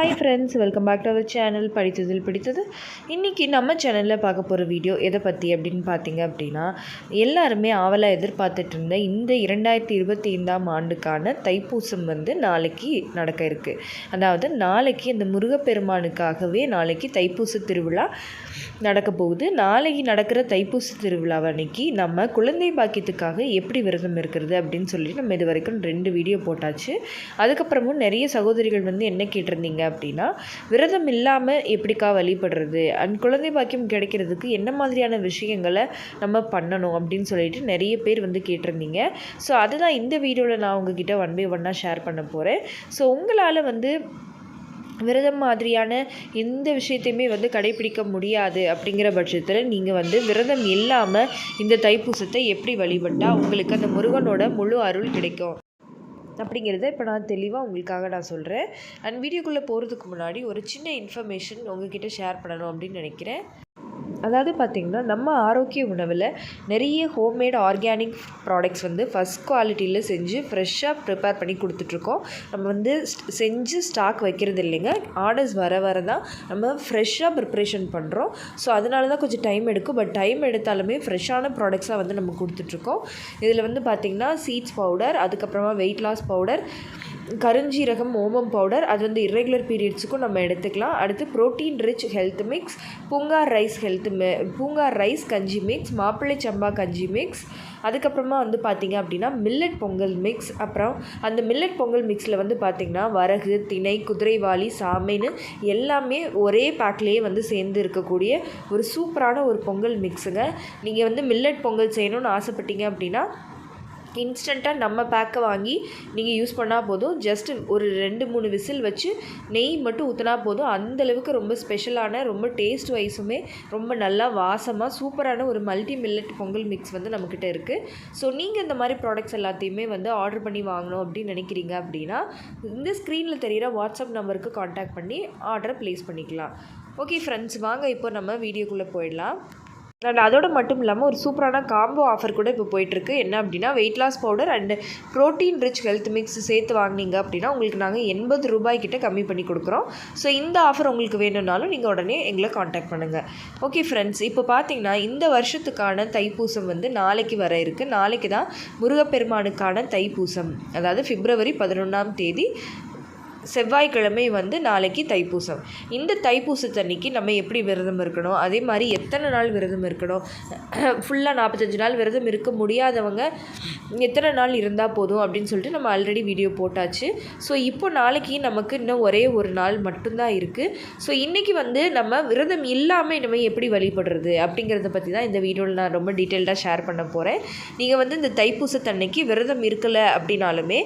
Hi friends, welcome back to our channel படித்ததில் பிடித்தது. இன்றைக்கி நம்ம சேனலில் பார்க்க போகிற வீடியோ எதை பற்றி அப்படின்னு பார்த்தீங்க அப்படின்னா, எல்லாருமே ஆவலாக எதிர்பார்த்துட்டு இருந்த இந்த 2025ஆம் ஆண்டுக்கான தைப்பூசம் நாளைக்கு நடக்க இருக்குது. அதாவது நாளைக்கு இந்த முருகப்பெருமானுக்காகவே நாளைக்கு தைப்பூச திருவிழா நடக்க போகுது. நாளைக்கு நடக்கிற தைப்பூச திருவிழா அன்னைக்கு நம்ம குழந்தை பாக்கியத்துக்காக எப்படி விரதம் இருக்கிறது அப்படின்னு சொல்லி நம்ம இது வரைக்கும் 2 வீடியோ போட்டாச்சு. அதுக்கப்புறமும் நிறைய சகோதரிகள் என்ன கேட்டிருந்தீங்க அப்படின்னா, விரதம் இல்லாமல் எப்படிக்கா வழிபடுறது அண்ட் குழந்தை பாக்கியம் கிடைக்கிறதுக்கு என்ன மாதிரியான விஷயங்களை நம்ம பண்ணணும் அப்படின்னு சொல்லிட்டு நிறைய பேர் கேட்டிருந்தீங்க. ஸோ அதுதான் இந்த வீடியோவில் நான் உங்ககிட்ட 1 by 1 ஷேர் பண்ண போகிறேன். ஸோ உங்களால் விரதம் மாதிரியான எந்த விஷயத்தையுமே கடைப்பிடிக்க முடியாது அப்படிங்கிற பட்சத்தில் நீங்கள் விரதம் இல்லாமல் இந்த தைப்பூசத்தை எப்படி வழிபட்டால் உங்களுக்கு அந்த முருகனோட முழு அருள் கிடைக்கும் அப்படிங்கிறத இப்போ நான் தெளிவாக உங்களுக்காக நான் சொல்கிறேன். அண்ட் வீடியோக்குள்ளே போகிறதுக்கு முன்னாடி ஒரு சின்ன இன்ஃபர்மேஷன் உங்ககிட்ட ஷேர் பண்ணணும் அப்படின்னு நினைக்கிறேன். அதாவது பார்த்திங்கன்னா, நம்ம ஆரோக்கிய உணவில் நிறைய ஹோம்மேட் ஆர்கானிக் ப்ராடக்ட்ஸ் ஃபஸ்ட் குவாலிட்டியில் செஞ்சு ஃப்ரெஷ்ஷாக ப்ரிப்பேர் பண்ணி கொடுத்துட்ருக்கோம். நம்ம செஞ்சு ஸ்டாக் வைக்கிறது இல்லைங்க, ஆர்டர்ஸ் வர தான் நம்ம ஃப்ரெஷ்ஷாக ப்ரிப்ரேஷன் பண்ணுறோம். ஸோ அதனால தான் கொஞ்சம் டைம் எடுக்கும். பட் டைம் எடுத்தாலுமே ஃப்ரெஷ்ஷான ப்ராடக்ட்ஸாக நம்ம கொடுத்துட்ருக்கோம். இதில் பார்த்திங்கன்னா சீட்ஸ் பவுடர், அதுக்கப்புறமா வெயிட் லாஸ் பவுடர், கருஞ்சீரகம், ஓமம் பவுடர், அது இர்ரெகுலர் பீரியட்ஸுக்கும் நம்ம எடுத்துக்கலாம். அடுத்து protein rich health mix, Poongar rice கஞ்சி மிக்ஸ், மாப்பிள்ளை சம்பா கஞ்சி மிக்ஸ், அதுக்கப்புறமா பார்த்திங்க அப்படின்னா மில்லட் பொங்கல் மிக்ஸ். அப்புறம் அந்த மில்லட் பொங்கல் மிக்ஸில் பார்த்திங்கன்னா வரகு, திணை, குதிரைவாலி, சாமைன்னு எல்லாமே ஒரே பேக்லேயே சேர்ந்து இருக்கக்கூடிய ஒரு சூப்பரான ஒரு பொங்கல் மிக்ஸுங்க. நீங்கள் மில்லட் பொங்கல் செய்யணும்னு ஆசைப்பட்டீங்க அப்படின்னா இன்ஸ்டண்ட்டாக நம்ம பேக்கை வாங்கி நீங்கள் யூஸ் பண்ணால் போதும். ஜஸ்ட் ஒரு 2-3 விசில் வச்சு நெய் மட்டும் ஊற்றினா போதும். அந்தளவுக்கு ரொம்ப ஸ்பெஷலான, ரொம்ப டேஸ்ட் வைஸுமே ரொம்ப நல்லா வாசமாக சூப்பரான ஒரு மல்டி மில்லட் பொங்கல் மிக்ஸ் நம்மக்கிட்ட இருக்குது. ஸோ நீங்கள் இந்த மாதிரி ப்ராடக்ட்ஸ் எல்லாத்தையுமே ஆர்டர் பண்ணி வாங்கணும் அப்படின்னு நினைக்கிறீங்க அப்படின்னா இந்த ஸ்க்ரீனில் தெரிகிற வாட்ஸ்அப் நம்பருக்கு கான்டாக்ட் பண்ணி ஆர்டரை ப்ளேஸ் பண்ணிக்கலாம். ஓகே ஃப்ரெண்ட்ஸ், வாங்க இப்போ நம்ம வீடியோக்குள்ளே போயிடலாம். அண்ட் அதோடு மட்டும் இல்லாமல் ஒரு சூப்பரான காம்போ ஆஃபர் கூட இப்போ போயிட்டுருக்கு. என்ன அப்படின்னா, weight loss powder and protein rich health mix சேர்த்து வாங்கினீங்க அப்படின்னா உங்களுக்கு நாங்கள் 80 ரூபாய்க்கிட்ட கம்மி பண்ணி கொடுக்குறோம். ஸோ இந்த ஆஃபர் உங்களுக்கு வேணும்னாலும் நீங்கள் உடனே எங்களை காண்டாக்ட் பண்ணுங்கள். ஓகே ஃப்ரெண்ட்ஸ், இப்போ பார்த்தீங்கன்னா இந்த வருஷத்துக்கான தைப்பூசம் நாளைக்கு வர இருக்குது. நாளைக்கு தான் முருகப்பெருமானுக்கான தைப்பூசம், அதாவது பிப்ரவரி 11ஆம் தேதி செவ்வாய்க்கிழமை நாளைக்கு தைப்பூசம். இந்த தைப்பூசத்தன்னைக்கு நம்ம எப்படி விரதம் இருக்கணும், அதே மாதிரி எத்தனை நாள் விரதம் இருக்கணும், ஃபுல்லாக 45 நாள் விரதம் இருக்க முடியாதவங்க எத்தனை நாள் இருந்தால் போதும் அப்படின்னு சொல்லிட்டு நம்ம ஆல்ரெடி வீடியோ போட்டாச்சு. ஸோ இப்போ நாளைக்கு நமக்கு இன்னும் ஒரே ஒரு நாள் மட்டும்தான் இருக்குது. ஸோ இன்றைக்கி நம்ம விரதம் இல்லாமல் நம்ம எப்படி வழிபடுறது அப்படிங்கிறத பற்றி தான் இந்த வீடியோவில் நான் ரொம்ப டீட்டெயில்டாக ஷேர் பண்ண போகிறேன். நீங்கள் இந்த தைப்பூசத்தன்னைக்கு விரதம் இருக்கலை அப்படின்னாலுமே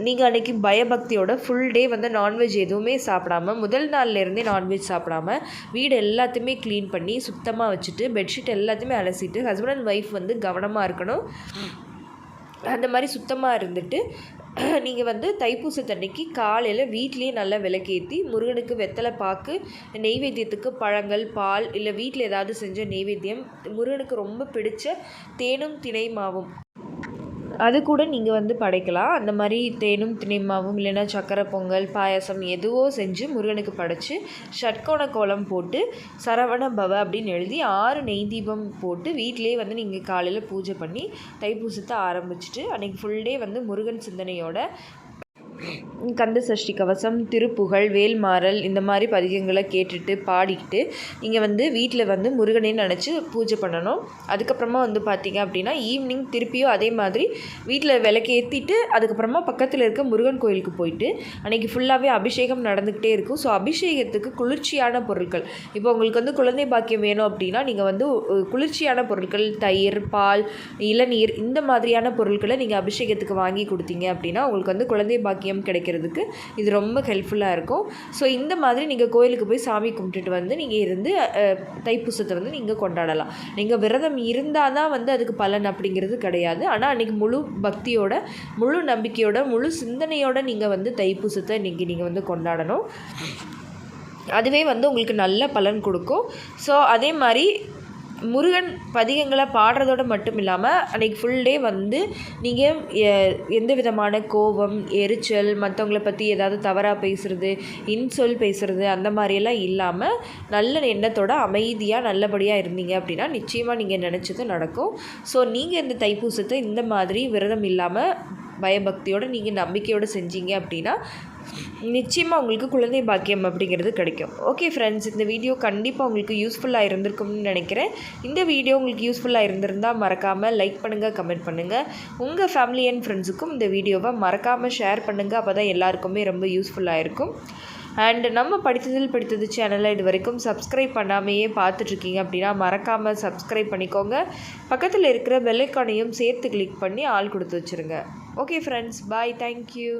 நீங்கள் அன்றைக்கி பயபக்தியோட ஃபுல் டே நான்வெஜ் எதுவுமே சாப்பிடாம, முதல் நாள்லேருந்தே நான்வெஜ் சாப்பிடாம வீடு எல்லாத்தையுமே க்ளீன் பண்ணி சுத்தமாக வச்சுட்டு பெட்ஷீட் எல்லாத்தையுமே அலசிட்டு ஹஸ்பண்ட் அண்ட் ஒய்ஃப் கவனமாக இருக்கணும். அந்த மாதிரி சுத்தமாக இருந்துட்டு நீங்கள் தைப்பூசத்தன்னைக்கு காலையில் வீட்லேயே நல்லா விளக்கேற்றி முருகனுக்கு வெத்தலை பாக்கு, நெய்வேத்தியத்துக்கு பழங்கள், பால், இல்லை வீட்டில் ஏதாவது செஞ்ச நெய்வேத்தியம், முருகனுக்கு ரொம்ப பிடிச்ச தேனும் திணை மாவும் அது கூட நீங்கள் படைக்கலாம். அந்த மாதிரி தேனும் திணைமாவும் இல்லைன்னா சக்கரை பொங்கல், பாயசம் எதுவோ செஞ்சு முருகனுக்கு படைச்சி ஷட்கோண கோலம் போட்டு சரவண பவ அப்படின்னு எழுதி 6 நெய் தீபம் போட்டு வீட்டிலே நீங்கள் காலையில் பூஜை பண்ணி தைப்பூசத்தை ஆரம்பிச்சுட்டு அன்றைக்கி ஃபுல் டே முருகன் சிந்தனையோட கந்த சஷ்டி கவசம், திருப்புகழ், வேல்மாறல் இந்த மாதிரி பதிகங்களை கேட்டுட்டு பாடிக்கிட்டு நீங்கள் வீட்டில் முருகனே நினச்சி பூஜை பண்ணணும். அதுக்கப்புறமா பார்த்தீங்க அப்படின்னா ஈவினிங் திருப்பியும் அதே மாதிரி வீட்டில் விளக்கேற்றிட்டு அதுக்கப்புறமா பக்கத்தில் இருக்க முருகன் கோயிலுக்கு போயிட்டு அன்றைக்கி ஃபுல்லாகவே அபிஷேகம் நடந்துக்கிட்டே இருக்கும். ஸோ அபிஷேகத்துக்கு குளிர்ச்சியான பொருட்கள், இப்போ உங்களுக்கு குழந்தை பாக்கியம் வேணும் அப்படின்னா நீங்கள் குளிர்ச்சியான பொருட்கள், தயிர், பால், இளநீர் இந்த மாதிரியான பொருட்களை நீங்கள் அபிஷேகத்துக்கு வாங்கி கொடுத்தீங்க அப்படின்னா உங்களுக்கு குழந்தை பாக்கியம் கிடைக்கிறதுக்கு இது ரொம்ப ஹெல்ப்ஃபுல்லாக இருக்கும். ஸோ இந்த மாதிரி நீங்கள் கோயிலுக்கு போய் சாமி கும்பிட்டுட்டு நீங்கள் இருந்து தைப்பூசத்தை நீங்கள் கொண்டாடலாம். நீங்கள் விரதம் இருந்தால் தான் அதுக்கு பலன் அப்படிங்கிறது கிடையாது. ஆனால் அன்றைக்கி முழு பக்தியோட, முழு நம்பிக்கையோட, முழு சிந்தனையோட நீங்கள் தைப்பூசத்தை இன்றைக்கி நீங்கள் கொண்டாடணும். அதுவே உங்களுக்கு நல்ல பலன் கொடுக்கும். ஸோ அதே மாதிரி முருகன் பதிகங்களை பாடுறதோடு மட்டும் இல்லாமல் அன்றைக்கி ஃபுல் டே வந்து நீங்கள் எந்த விதமான கோபம், எரிச்சல், மற்றவங்கள பற்றி ஏதாவது தவறாக பேசுகிறது, இன்சொல் பேசுகிறது அந்த மாதிரியெல்லாம் இல்லாமல் நல்ல எண்ணத்தோட அமைதியாக நல்லபடியாக இருந்தீங்க அப்படின்னா நிச்சயமாக நீங்கள் நினச்சது நடக்கும். ஸோ நீங்கள் இந்த தைப்பூசத்தை இந்த மாதிரி விரதம் இல்லாமல் பயபக்தியோடு நீங்கள் நம்பிக்கையோடு செஞ்சீங்க அப்படின்னா நிச்சயமாக உங்களுக்கு குழந்தை பாக்கியம் அப்படிங்கிறது கிடைக்கும். ஓகே ஃப்ரெண்ட்ஸ், இந்த வீடியோ கண்டிப்பாக உங்களுக்கு யூஸ்ஃபுல்லாக இருந்திருக்கும்னு நினைக்கிறேன். இந்த வீடியோ உங்களுக்கு யூஸ்ஃபுல்லாக இருந்திருந்தால் மறக்காமல் லைக் பண்ணுங்கள், கமெண்ட் பண்ணுங்கள். உங்கள் ஃபேமிலி அண்ட் ஃப்ரெண்ட்ஸுக்கும் இந்த வீடியோவை மறக்காமல் ஷேர் பண்ணுங்கள். அப்போ தான் எல்லாருக்குமே ரொம்ப யூஸ்ஃபுல்லாக இருக்கும். அண்ட் நம்ம படித்தது சேனலை இது வரைக்கும் சப்ஸ்கிரைப் பண்ணாமையே பார்த்துட்ருக்கீங்க அப்படின்னா மறக்காமல் சப்ஸ்கிரைப் பண்ணிக்கோங்க. பக்கத்தில் இருக்கிற பெல் ஐக்கானையும் சேர்த்து கிளிக் பண்ணி ஆல் கொடுத்து வச்சுருங்க. ஓகே ஃப்ரெண்ட்ஸ், பாய், தேங்க்யூ.